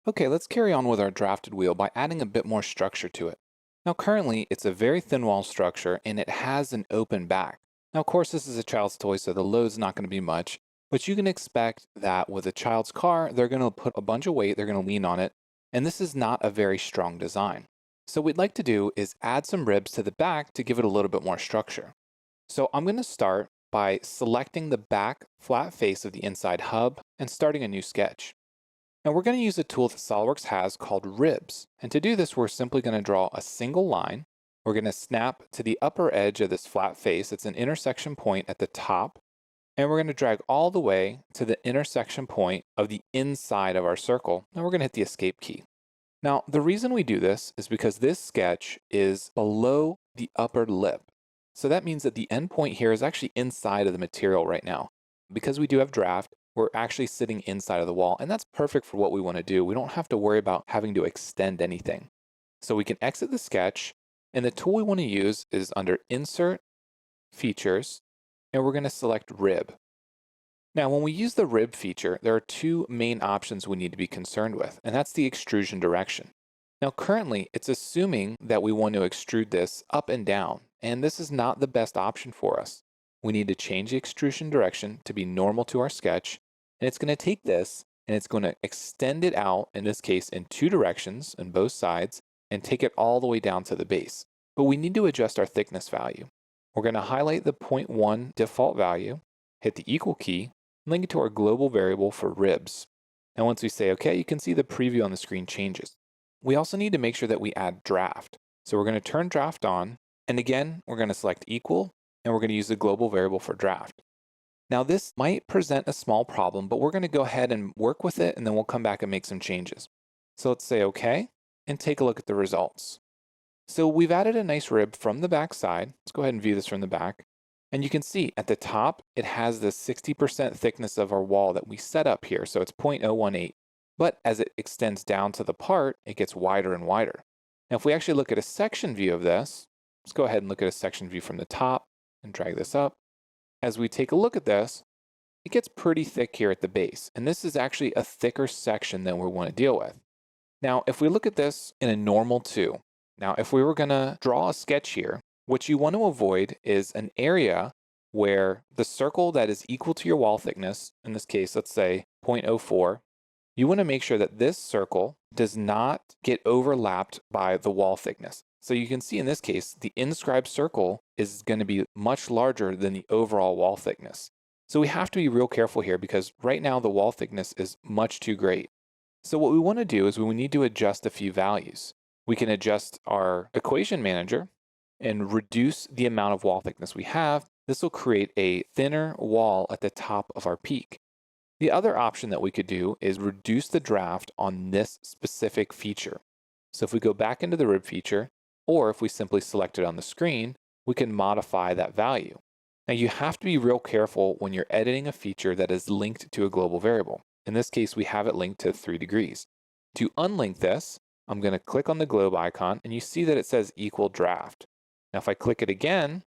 Okay, let's carry on with our drafted wheel by adding a bit more structure to it. Now currently, it's a very thin wall structure and it has an open back. Now of course this is a child's toy, so the load's not going to be much, but you can expect that with a child's car, they're going to put a bunch of weight, they're going to lean on it, and this is not a very strong design. So what we'd like to do is add some ribs to the back to give it a little bit more structure. So I'm going to start by selecting the back flat face of the inside hub and starting a new sketch. Now we're going to use a tool that SolidWorks has called ribs. And to do this, we're simply going to draw a single line. We're going to snap to the upper edge of this flat face. It's an intersection point at the top. And we're going to drag all the way to the intersection point of the inside of our circle. And we're going to hit the escape key. Now, the reason we do this is because this sketch is below the upper lip. So that means that the end point here is actually inside of the material right now. Because we do have draft, we're actually sitting inside of the wall, and that's perfect for what we want to do. We don't have to worry about having to extend anything. So we can exit the sketch, and the tool we want to use is under Insert, Features, and we're going to select Rib. Now, when we use the rib feature, there are two main options we need to be concerned with, and that's the extrusion direction. Now, currently, it's assuming that we want to extrude this up and down, and this is not the best option for us. We need to change the extrusion direction to be normal to our sketch, and it's going to take this and it's going to extend it out, in this case, in two directions on both sides, and take it all the way down to the base. But we need to adjust our thickness value. We're going to highlight the 0.1 default value, hit the equal key, link it to our global variable for ribs. Now once we say OK, you can see the preview on the screen changes. We also need to make sure that we add draft. So we're going to turn draft on, and again, we're going to select equal, and we're going to use the global variable for draft. Now this might present a small problem, but we're going to go ahead and work with it, and then we'll come back and make some changes. So let's say OK, and take a look at the results. So we've added a nice rib from the back side. Let's go ahead and view this from the back. And you can see at the top, it has the 60% thickness of our wall that we set up here. So it's 0.018. But as it extends down to the part, it gets wider and wider. Now, if we actually look at a section view of this, let's go ahead and look at a section view from the top and drag this up. As we take a look at this, it gets pretty thick here at the base. And this is actually a thicker section than we want to deal with. Now, if we look at this in a normal 2, now if we were going to draw a sketch here, what you want to avoid is an area where the circle that is equal to your wall thickness, in this case, let's say 0.04, you want to make sure that this circle does not get overlapped by the wall thickness. So you can see in this case, the inscribed circle is going to be much larger than the overall wall thickness. So we have to be real careful here because right now the wall thickness is much too great. So what we want to do is we need to adjust a few values. We can adjust our equation manager and reduce the amount of wall thickness we have. This will create a thinner wall at the top of our peak. The other option that we could do is reduce the draft on this specific feature. So if we go back into the rib feature, or if we simply select it on the screen, we can modify that value. Now you have to be real careful when you're editing a feature that is linked to a global variable. In this case, we have it linked to 3 degrees. To unlink this, I'm going to click on the globe icon, and you see that it says equal draft. Now if I click it again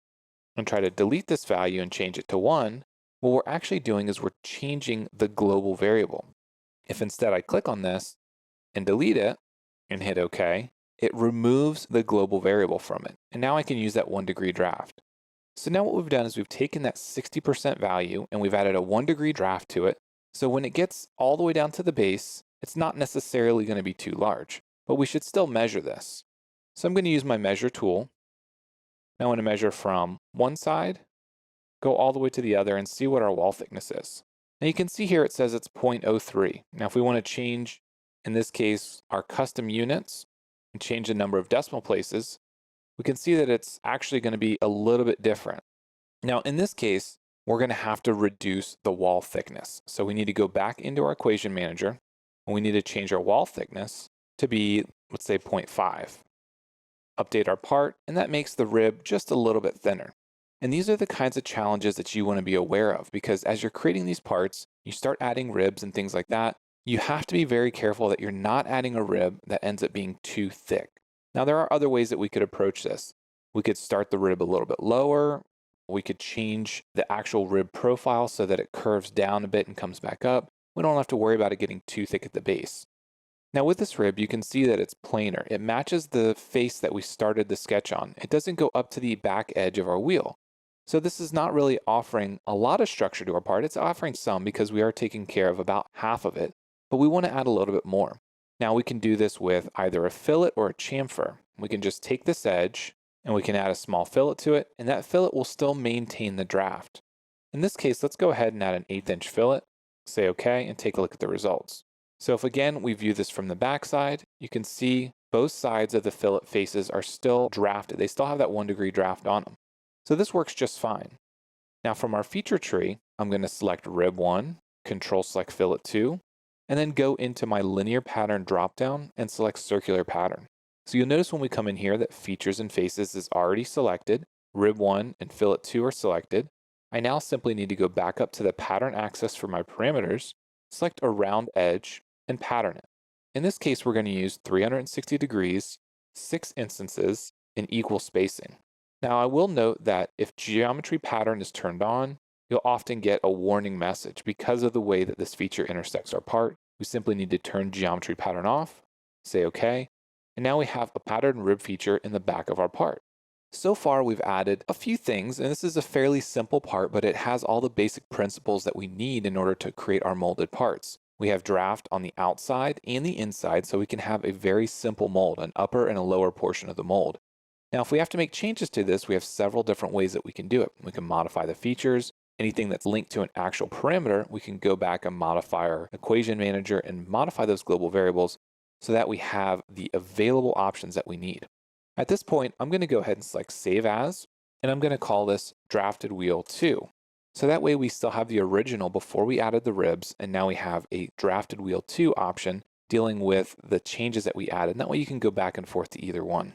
and try to delete this value and change it to 1, what we're actually doing is we're changing the global variable. If instead I click on this and delete it and hit OK, it removes the global variable from it. And now I can use that 1 degree draft. So now what we've done is we've taken that 60% value and we've added a 1 degree draft to it. So when it gets all the way down to the base, it's not necessarily going to be too large, but we should still measure this. So I'm going to use my measure tool. Now I want to measure from one side, go all the way to the other, and see what our wall thickness is. Now you can see here it says it's 0.03. Now if we want to change, in this case, our custom units and change the number of decimal places, we can see that it's actually going to be a little bit different. Now in this case, we're going to have to reduce the wall thickness. So we need to go back into our equation manager, and we need to change our wall thickness to be, let's say, 0.5. Update our part, and that makes the rib just a little bit thinner. And these are the kinds of challenges that you want to be aware of, because as you're creating these parts, you start adding ribs and things like that, you have to be very careful that you're not adding a rib that ends up being too thick. Now there are other ways that we could approach this. We could start the rib a little bit lower. We could change the actual rib profile so that it curves down a bit and comes back up. We don't have to worry about it getting too thick at the base. Now with this rib, you can see that it's planar. It matches the face that we started the sketch on. It doesn't go up to the back edge of our wheel. So this is not really offering a lot of structure to our part. It's offering some because we are taking care of about half of it, but we want to add a little bit more. Now we can do this with either a fillet or a chamfer. We can just take this edge and we can add a small fillet to it, and that fillet will still maintain the draft. In this case, let's go ahead and add an 1/8 inch fillet, say okay, and take a look at the results. So if again, we view this from the back side, you can see both sides of the fillet faces are still drafted. They still have that 1 degree draft on them. So this works just fine. Now from our feature tree, I'm going to select rib 1, control select fillet 2, and then go into my linear pattern dropdown and select circular pattern. So you'll notice when we come in here that features and faces is already selected, rib 1 and fillet 2 are selected. I now simply need to go back up to the pattern axis for my parameters, select a round edge, and pattern it. In this case, we're going to use 360 degrees, 6 instances, and equal spacing. Now I will note that if geometry pattern is turned on, you'll often get a warning message because of the way that this feature intersects our part. We simply need to turn geometry pattern off, say okay, and now we have a pattern rib feature in the back of our part. So far we've added a few things, and this is a fairly simple part, but it has all the basic principles that we need in order to create our molded parts. We have draft on the outside and the inside, so we can have a very simple mold, an upper and a lower portion of the mold. Now, if we have to make changes to this, we have several different ways that we can do it. We can modify the features. Anything that's linked to an actual parameter, we can go back and modify our equation manager and modify those global variables so that we have the available options that we need. At this point, I'm going to go ahead and select Save As, and I'm going to call this Drafted Wheel 2. So that way we still have the original before we added the ribs, and now we have a Drafted Wheel 2 option dealing with the changes that we added. And that way you can go back and forth to either one.